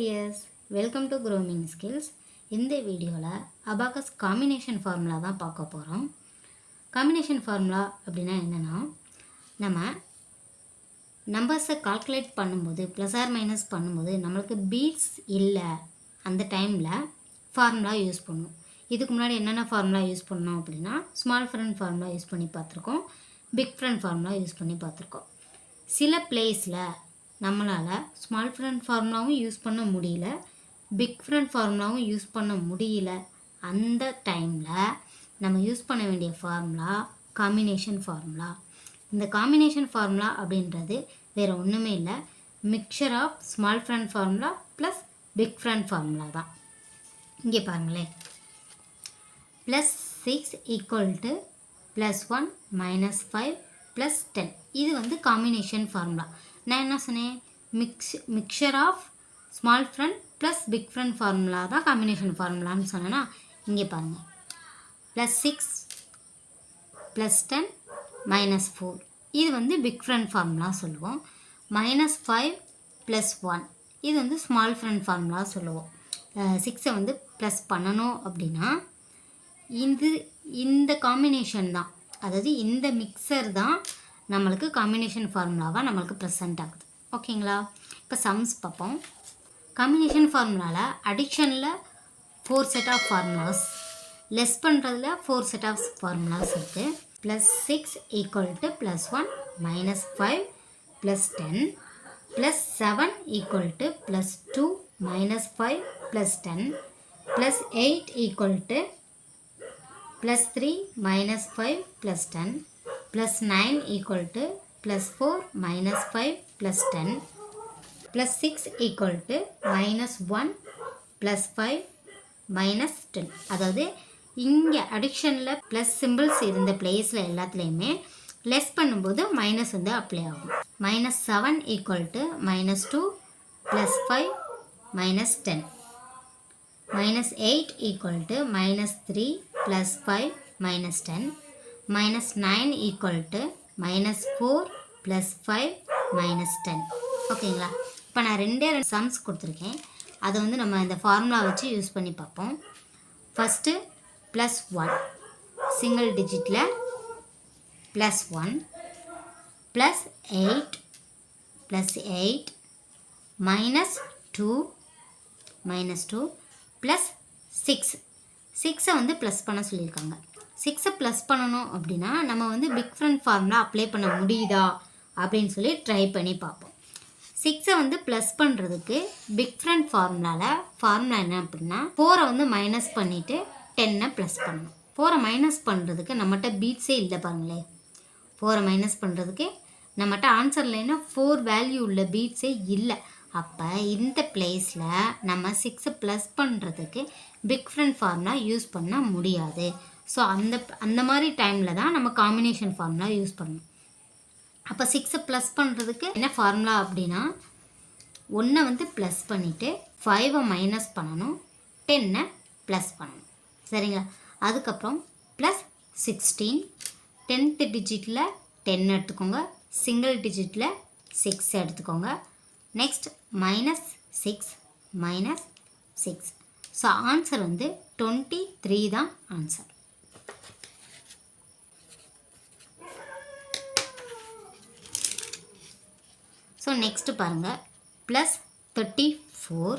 dears, welcome to Grooming Skills. இந்த வீடியோவில் Abacus combination formula தான் பார்க்க போகிறோம். combination formula அப்படின்னா என்னென்னா, நம்ம நம்பர்ஸை கால்குலேட் பண்ணும்போது ப்ளஸ் ஆர் மைனஸ் பண்ணும்போது நம்மளுக்கு பீட்ஸ் இல்லை அந்த டைமில் ஃபார்முலா யூஸ் பண்ணுவோம். இதுக்கு முன்னாடி என்னென்ன ஃபார்முலா யூஸ் பண்ணோம் அப்படின்னா, ஸ்மால் ஃப்ரெண்ட் ஃபார்முலா யூஸ் பண்ணி பார்த்துருக்கோம், பிக் ஃப்ரெண்ட் ஃபார்முலா யூஸ் பண்ணி பார்த்துருக்கோம். சில பிளேஸில் நம்மளால் ஸ்மால் ஃப்ரெண்ட் ஃபார்முலாவும் யூஸ் பண்ண முடியல, பிக் ஃப்ரெண்ட் ஃபார்முலாவும் யூஸ் பண்ண முடியல. அந்த டைமில் நம்ம யூஸ் பண்ண வேண்டிய ஃபார்முலா காம்பினேஷன் ஃபார்முலா. இந்த காம்பினேஷன் ஃபார்முலா அப்படின்றது வேறு ஒன்றுமே இல்லை, mixture of small friend formula plus big friend formula தான். இங்கே பாருங்களேன், +6 = +1 -5 +10. இது வந்து காம்பினேஷன் ஃபார்முலா. நான் என்ன சொன்னேன், mixture of small friend plus big friend formula தான் காம்பினேஷன் ஃபார்முலான்னு சொன்னேன்னா, இங்கே பாருங்கள், +6 +10 -4 இது வந்து பிக் ஃப்ரெண்ட் ஃபார்முலா சொல்லுவோம். -5 +1 இது வந்து ஸ்மால் ஃப்ரெண்ட் ஃபார்முலா சொல்லுவோம். 6 வந்து ப்ளஸ் பண்ணணும் அப்படின்னா இந்த காம்பினேஷன் தான், அதாவது இந்த மிக்சர் தான் நம்மளுக்கு காம்பினேஷன் ஃபார்முலாவாக நம்மளுக்கு ப்ரெசென்ட் ஆகுது. ஓகேங்களா? இப்போ சம்ஸ் பார்ப்போம். காம்பினேஷன் ஃபார்முலாவில் அடிஷனில் 4 செட் ஆஃப் ஃபார்முலாஸ், லெஸ் பண்ணுறதுல 4 செட் ஆஃப் ஃபார்முலாஸ் இருக்குது. +6 = +1 -5 +10 +7 = +2 -5 +10 +8 = +3 -5 +10 +9 = +4 -5 +10 +6 = -1 +5 -10. அதாவது இங்கே அடிஷனில் ப்ளஸ் சிம்பிள்ஸ் இருந்த பிளேஸில் எல்லாத்துலேயுமே லெஸ் பண்ணும்போது மைனஸ் வந்து அப்ளை ஆகும். -7 = -2 +5 -10 -8 = -3 +5 -10 -9 = -4 +5 -10. ஓகேங்களா? இப்போ நான் ரெண்டு சம்ஸ் கொடுத்துருக்கேன், அதை வந்து நம்ம இந்த ஃபார்முலா வச்சு யூஸ் பண்ணி பார்ப்போம். ஃபஸ்ட்டு +1 சிங்கிள் டிஜிட்டில் +1 +8 +8 -2 +6 6 வந்து ப்ளஸ் பண்ண சொல்லியிருக்காங்க. 6 ப்ளஸ் பண்ணணும் அப்படின்னா நம்ம வந்து பிக் ஃப்ரெண்ட் ஃபார்முலா அப்ளை பண்ண முடியுதா அப்படின்னு சொல்லி ட்ரை பண்ணி பார்ப்போம். 6 வந்து ப்ளஸ் பண்ணுறதுக்கு பிக் ஃப்ரெண்ட் ஃபார்முலாவில் ஃபார்முலா என்ன அப்படின்னா, 4 வந்து மைனஸ் பண்ணிவிட்டு 10 ப்ளஸ் பண்ணணும். 4 மைனஸ் பண்ணுறதுக்கு நம்மகிட்ட பீட்ஸே இல்லை பாருங்களேன். 4 மைனஸ் பண்ணுறதுக்கு நம்மகிட்ட ஆன்சரில் என்ன 4 வேல்யூ உள்ள பீட்ஸே இல்லை. அப்போ இந்த பிளேஸில் நம்ம 6 ப்ளஸ் பண்ணுறதுக்கு பிக் ஃப்ரெண்ட் ஃபார்முலா யூஸ் பண்ண முடியாது. ஸோ அந்த மாதிரி டைமில் தான் நம்ம காம்பினேஷன் ஃபார்முலா யூஸ் பண்ணணும். அப்போ 6 ப்ளஸ் பண்ணுறதுக்கு என்ன ஃபார்முலா அப்படின்னா, 1 வந்து ப்ளஸ் பண்ணிவிட்டு 5 மைனஸ் பண்ணணும், 10 ப்ளஸ் பண்ணணும். சரிங்களா? அதுக்கப்புறம் +16 10th டிஜிட்டில் 10 எடுத்துக்கோங்க, சிங்கிள் டிஜிட்டில் 6 எடுத்துக்கோங்க. நெக்ஸ்ட் -6 -6. ஸோ ஆன்சர் வந்து 23 தான் ஆன்சர். ஸோ நெக்ஸ்ட்டு பாருங்கள், +34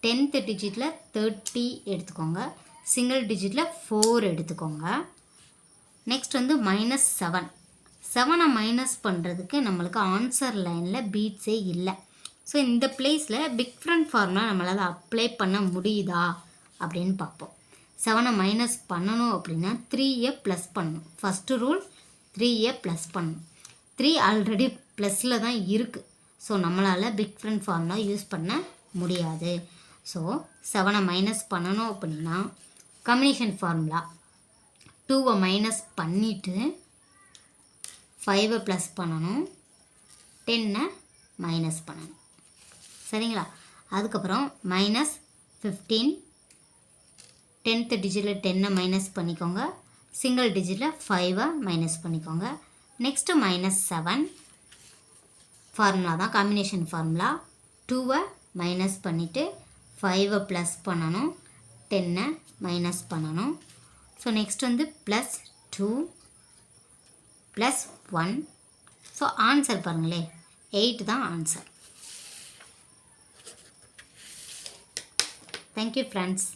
10th டிஜிட்டில் 30 எடுத்துக்கோங்க, சிங்கிள் டிஜிட்டில் 4 எடுத்துக்கோங்க. நெக்ஸ்ட் வந்து -7 7 மைனஸ் பண்ணுறதுக்கு நம்மளுக்கு ஆன்சர் லைனில் பீட்ஸே இல்லை. ஸோ இந்த பிளேஸில் பிக் ஃப்ரெண்ட் ஃபார்முலா நம்மளால் அப்ளை பண்ண முடியுதா அப்படின்னு பார்ப்போம். 7 மைனஸ் பண்ணணும் அப்படின்னா 3 ப்ளஸ் பண்ணணும். ஃபஸ்ட்டு ரூல் 3 ப்ளஸ் பண்ணணும். 3 ஆல்ரெடி ப்ளஸில் தான் இருக்குது. ஸோ நம்மளால் பிக் ஃப்ரெண்ட் ஃபார்முலா யூஸ் பண்ண முடியாது. ஸோ 7 மைனஸ் பண்ணணும் அப்படின்னா காம்பினேஷன் ஃபார்முலா 2 மைனஸ் பண்ணிவிட்டு 5 ப்ளஸ் பண்ணணும், 10 மைனஸ் பண்ணணும். சரிங்களா? அதுக்கப்புறம் -15 10th டிஜிட்டில் 10 மைனஸ் பண்ணிக்கோங்க, சிங்கிள் டிஜிட்டில் 5 மைனஸ் பண்ணிக்கோங்க. நெக்ஸ்ட்டு -7 ஃபார்முலா தான் காம்பினேஷன் ஃபார்முலா, 2 மைனஸ் பண்ணிவிட்டு 5 ப்ளஸ் பண்ணணும், 10 மைனஸ் பண்ணணும். ஸோ நெக்ஸ்ட் வந்து ப்ளஸ் 2 ப்ளஸ் 1. ஸோ ஆன்சர் பாருங்களே 8 தான் ஆன்சர். Thank you friends.